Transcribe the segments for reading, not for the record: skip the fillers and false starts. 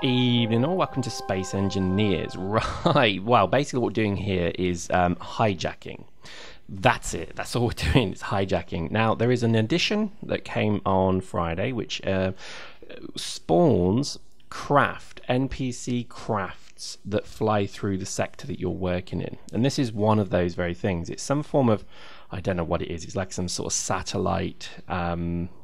Evening all, welcome to Space Engineers. Right, well, basically what we're doing here is hijacking. That's it, that's all we're doing, it's hijacking. Now, there is an addition that came on Friday, which spawns NPC crafts that fly through the sector that you're working in. And this is one of those very things. It's some form of, I don't know what it is, it's like some sort of satellite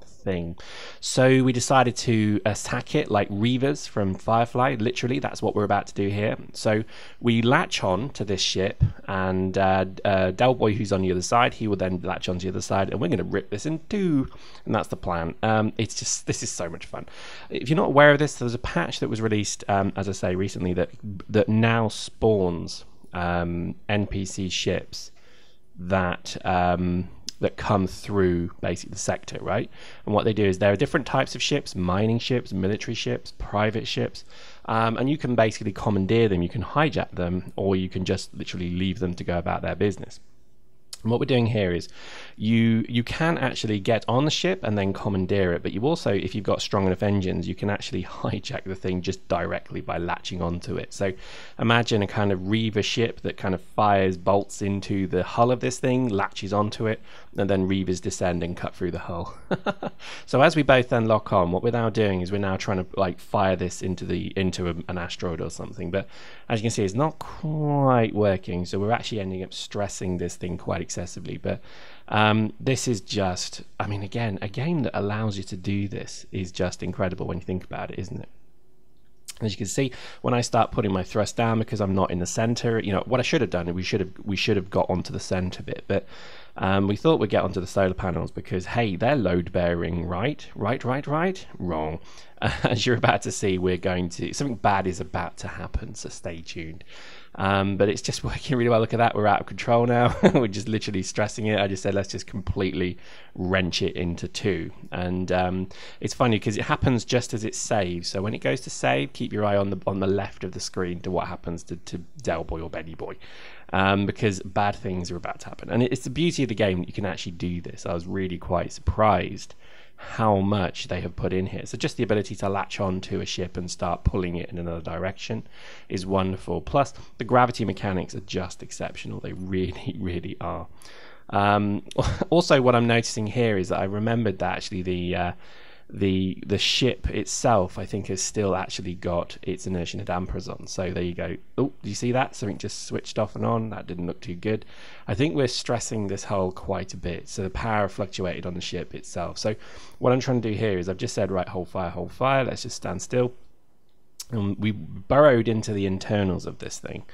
thing. So we decided to attack it like Reavers from Firefly. Literally, that's what we're about to do here. So we latch on to this ship, and Delboy, who's on the other side, he will then latch on to the other side, and we're going to rip this in two, and that's the plan. It's just, this is so much fun. If you're not aware of this, there's a patch that was released, as I say, recently that now spawns NPC ships that that come through basically the sector, right? And what they do is there are different types of ships: mining ships, military ships, private ships, and you can basically commandeer them, you can hijack them, or you can just literally leave them to go about their business. And what we're doing here is you can actually get on the ship and then commandeer it, but you also, if you've got strong enough engines, you can actually hijack the thing just directly by latching onto it. So imagine a kind of Reaver ship that kind of fires bolts into the hull of this thing, latches onto it, and then Reavers descend and cut through the hull. So as we both then lock on, what we're now doing is we're now trying to like fire this into an asteroid or something, but as you can see, it's not quite working, so we're actually ending up stressing this thing quite excessively. But this is just, I mean, again, a game that allows you to do this is just incredible when you think about it, isn't it? As you can see, when I start putting my thrust down because I'm not in the center, you know what I should have done, we should have got onto the center bit, but we thought we'd get onto the solar panels because, hey, they're load bearing, right? Wrong. As you're about to see, something bad is about to happen, so stay tuned. But it's just working really well. Look at that, we're out of control now. We're just literally stressing it. I just said let's just completely wrench it into two, and it's funny because it happens just as it saves. So when it goes to save, keep your eye on the left of the screen to what happens to Delboy or Benny Boy, because bad things are about to happen. And it's the beauty of the game that you can actually do this. I was really quite surprised how much they have put in here. So just the ability to latch on to a ship and start pulling it in another direction is wonderful. Plus the gravity mechanics are just exceptional. They really are. Also, what I'm noticing here is that I remembered that actually the ship itself, I think, has still actually got its inertia dampers on. So there you go. Oh, do you see that? Something just switched off and on. That didn't look too good. I think we're stressing this hull quite a bit. So the power fluctuated on the ship itself. So what I'm trying to do here is I've just said, right, hold fire. Let's just stand still. And we burrowed into the internals of this thing.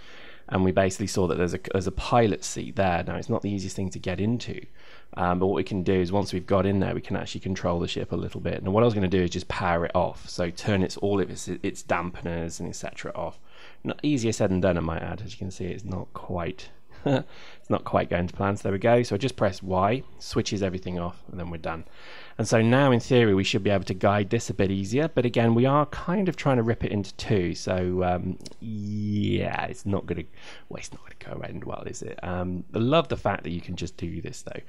And we basically saw that there's a pilot seat there. Now, it's not the easiest thing to get into, but what we can do is once we've got in there, we can actually control the ship a little bit. And what I was going to do is just power it off, so turn all of its dampeners and etc. off. Not easier said than done, I might add. As you can see, it's not quite it's not quite going to plan. So there we go. So I just press Y, switches everything off, and then we're done. And so now, in theory, we should be able to guide this a bit easier. But again, we are kind of trying to rip it into two. So yeah, it's not going to go end well, is it? I love the fact that you can just do this though.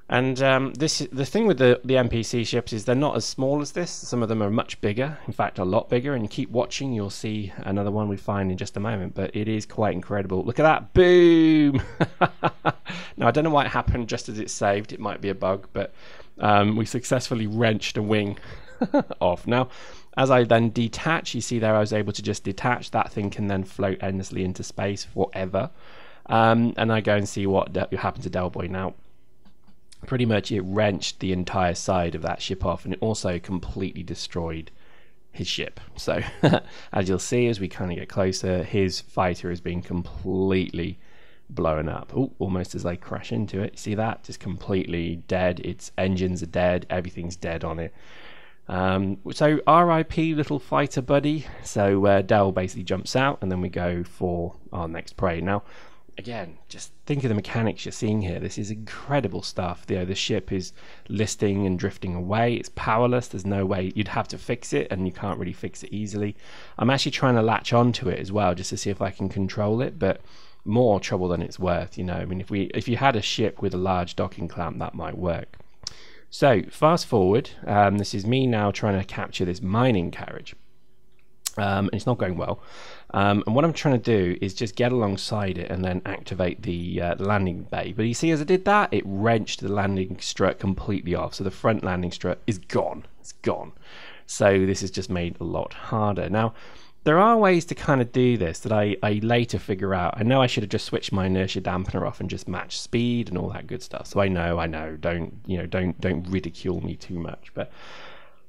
And the thing with the NPC ships is they're not as small as this. Some of them are much bigger, in fact a lot bigger, and you keep watching, you'll see another one we find in just a moment, but it is quite incredible. Look at that, boom! Now I don't know why it happened just as it saved, it might be a bug, but we successfully wrenched a wing off. Now as I then detach, you see there I was able to just detach, that thing can then float endlessly into space forever, and I go and see what happened to Delboy. Now pretty much it wrenched the entire side of that ship off, and it also completely destroyed his ship. So as you'll see as we kind of get closer, his fighter has been completely blown up. Oh, almost as I crash into it. See that? Just completely dead. Its engines are dead, everything's dead on it. So RIP little fighter buddy. So Del basically jumps out, and then we go for our next prey. Now again, just think of the mechanics you're seeing here. This is incredible stuff. You know, the ship is listing and drifting away. It's powerless. There's no way you'd have to fix it, and you can't really fix it easily. I'm actually trying to latch onto it as well, just to see if I can control it, but more trouble than it's worth. You know, I mean, if you had a ship with a large docking clamp, that might work. So fast forward. This is me now trying to capture this mining carriage. and it's not going well. And what I'm trying to do is just get alongside it and then activate the landing bay. But you see, as I did that, it wrenched the landing strut completely off. So the front landing strut is gone. It's gone. So this is just made a lot harder. Now, there are ways to kind of do this that I later figure out. I know I should have just switched my inertia dampener off and just match speed and all that good stuff. So I know. Don't ridicule me too much, but.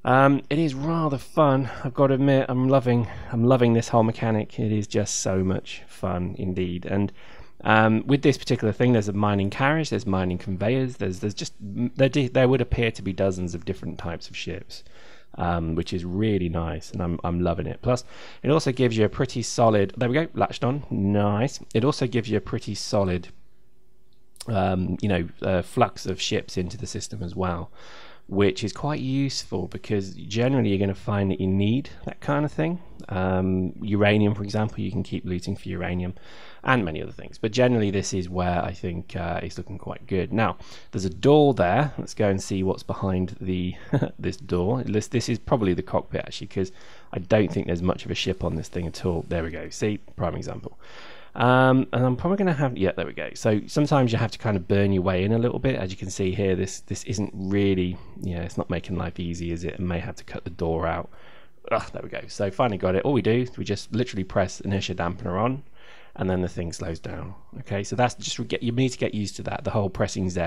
It is rather fun. I've got to admit, I'm loving this whole mechanic. It is just so much fun indeed. And with this particular thing, there's a mining carriage, there's mining conveyors, there would appear to be dozens of different types of ships, which is really nice, and I'm loving it. Plus, it also gives you a pretty solid. There we go, latched on, nice. It also gives you a pretty solid, flux of ships into the system as well, which is quite useful because generally you're going to find that you need that kind of thing. Uranium, for example, you can keep looting for uranium and many other things. But generally this is where I think it's looking quite good. Now, there's a door there. Let's go and see what's behind the this door. This is probably the cockpit, actually, because I don't think there's much of a ship on this thing at all. There we go. See, prime example. And I'm probably going to have, yeah, there we go. So sometimes you have to kind of burn your way in a little bit. As you can see here, this isn't really, it's not making life easy, is it? I may have to cut the door out. There we go. So finally got it. All we do is we just literally press inertia dampener on, and then the thing slows down. Okay, so that's just, you need to get used to that, the whole pressing Z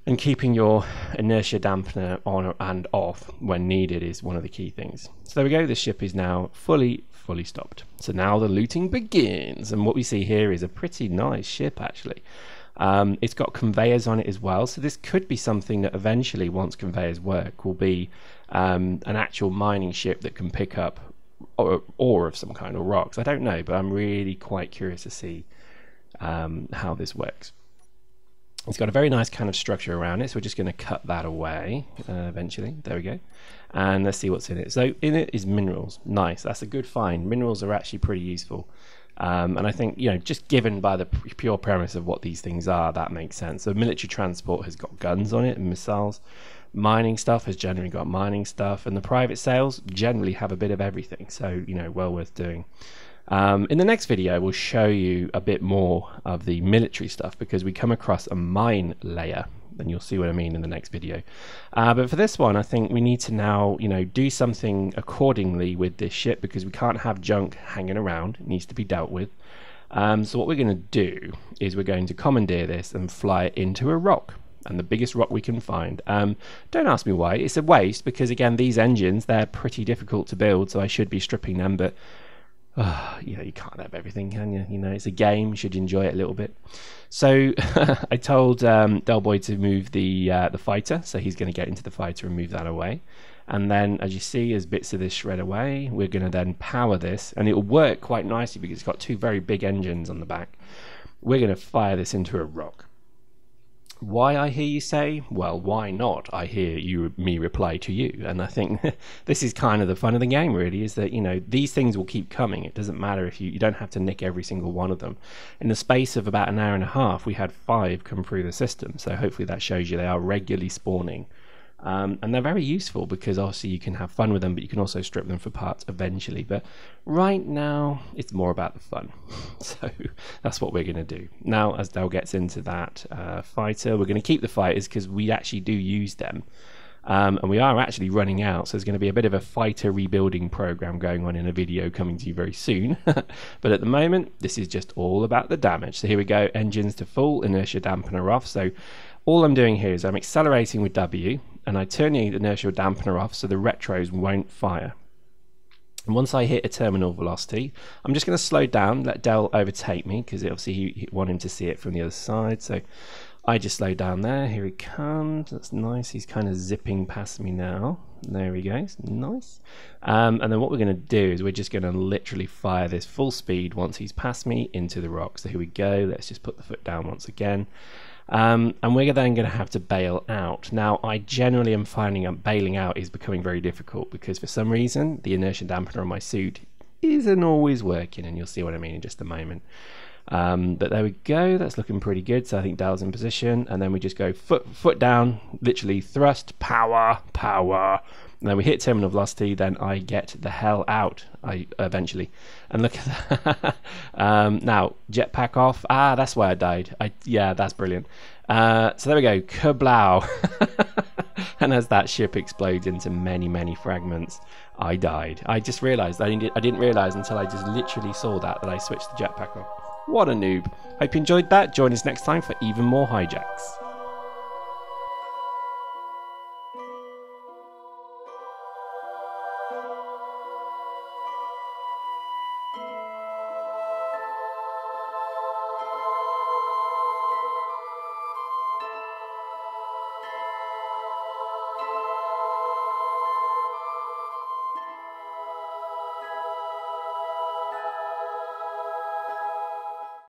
and keeping your inertia dampener on and off when needed is one of the key things. So there we go, the ship is now fully stopped. So now the looting begins, and what we see here is a pretty nice ship, actually. It's got conveyors on it as well, so this could be something that eventually, once conveyors work, will be an actual mining ship that can pick up ore of some kind, or rocks. I don't know, but I'm really quite curious to see how this works. It's got a very nice kind of structure around it, so we're just going to cut that away eventually. There we go. And let's see what's in it. So in it is minerals. Nice, that's a good find. Minerals are actually pretty useful. And I think, just given by the pure premise of what these things are, that makes sense. So military transport has got guns on it and missiles. Mining stuff has generally got mining stuff. And the private sales generally have a bit of everything. So, well worth doing. In the next video, we'll show you a bit more of the military stuff because we come across a mine layer, and you'll see what I mean in the next video. But for this one, I think we need to now, do something accordingly with this ship because we can't have junk hanging around. It needs to be dealt with. So what we're going to do is we're going to commandeer this and fly it into a rock. And the biggest rock we can find. Don't ask me why. It's a waste because, again, these engines, they're pretty difficult to build, so I should be stripping them, but you can't have everything, can you? It's a game. You should enjoy it a little bit. So I told Del Boy to move the fighter, so he's going to get into the fighter and move that away. And then, as you see, as bits of this shred away, we're going to then power this, and it will work quite nicely because it's got two very big engines on the back. We're going to fire this into a rock. Why, I hear you say? Well, why not? I hear me reply to you. And I think this is kind of the fun of the game, really, is that, these things will keep coming. It doesn't matter if you don't have to nick every single one of them. In the space of about an hour and a half, we had 5 come through the system. So hopefully that shows you they are regularly spawning. And they're very useful because obviously you can have fun with them, but you can also strip them for parts eventually. But right now, it's more about the fun. So that's what we're going to do. Now, as Del gets into that fighter, we're going to keep the fighters because we actually do use them. And we are actually running out, so there's going to be a bit of a fighter rebuilding program going on in a video coming to you very soon. But at the moment, this is just all about the damage. So here we go, engines to full, inertia dampener off. So all I'm doing here is I'm accelerating with W, and I turn the inertial dampener off so the retros won't fire. And once I hit a terminal velocity, I'm just going to slow down, let Del overtake me, because obviously he want him to see it from the other side. So I just slow down there. Here he comes. That's nice. He's kind of zipping past me now. There he goes. Nice. And then what we're going to do is we're just going to literally fire this full speed once he's past me into the rock. So here we go. Let's just put the foot down once again. And we're then going to have to bail out. Now, I generally am finding bailing out is becoming very difficult because for some reason the inertia dampener on my suit isn't always working, and you'll see what I mean in just a moment. But there we go, that's looking pretty good. So I think Dal's in position, and then we just go foot down, literally thrust, power, And then we hit terminal velocity, then I get the hell out, eventually. And look at that. Now, jetpack off. Ah, that's why I died. Yeah, that's brilliant. So there we go, kablow. And as that ship explodes into many, many fragments, I died. I just realized, I didn't realize until I just literally saw that I switched the jetpack off. What a noob. Hope you enjoyed that. Join us next time for even more hijacks.